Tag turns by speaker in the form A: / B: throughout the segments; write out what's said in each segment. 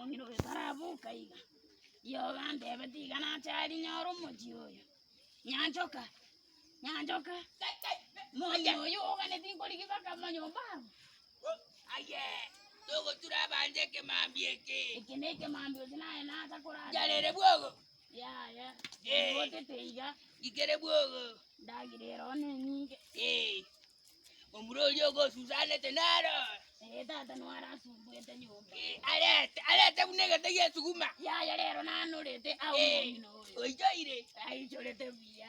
A: mongino tarabuka iga. Yo gande beti kana chari nyoro mochioyo. Nyanjoka. Nyanjoka. Monyo yo gane tinkoli kibaka monyo babu.
B: Aye. Dogo turabanje ke mambieke.
A: Ikeneke mambio zinaye na takura.
B: Jalere bwogo.
A: Ya. Wote teiga.
B: Ikere bwogo.
A: Dagirero nenge.
B: Omuro yogo Susane tenaro.
A: Tata nwara sumbwete nyumba.
B: Alete unege te yesuguma.
A: Ya lero nanurete au mongino.
B: Oijoire.
A: Ai chorete biya.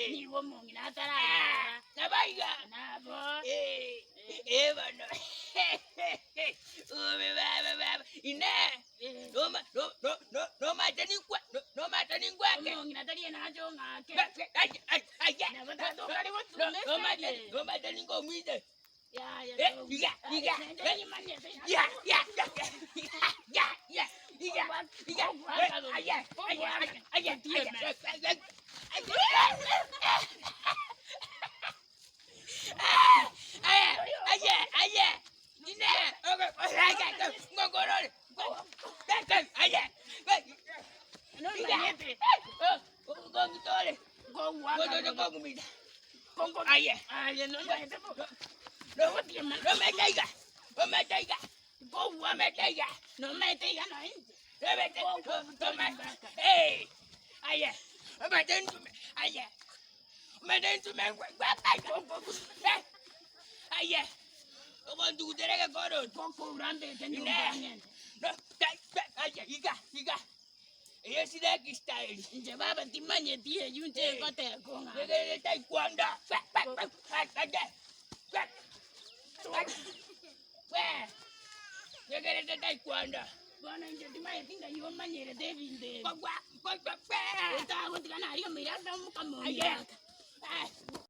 A: Ni wo mongino atara.
B: Nabaiga.
A: Nabo.
B: Bano. Baba. Ine. No matani kwa. No matani kwa ke.
A: Mongino atari na jo ngake.
B: Ay. No matani kwa mwide.
A: Ya. Baba timanye tie yunte kote konga.
B: Negere taekwondo. Negere taekwondo.
A: Bwana nje timanye tinga yomanyere devinde.
B: Kwa.
A: Utago tikana ariyo mirasa mukamo.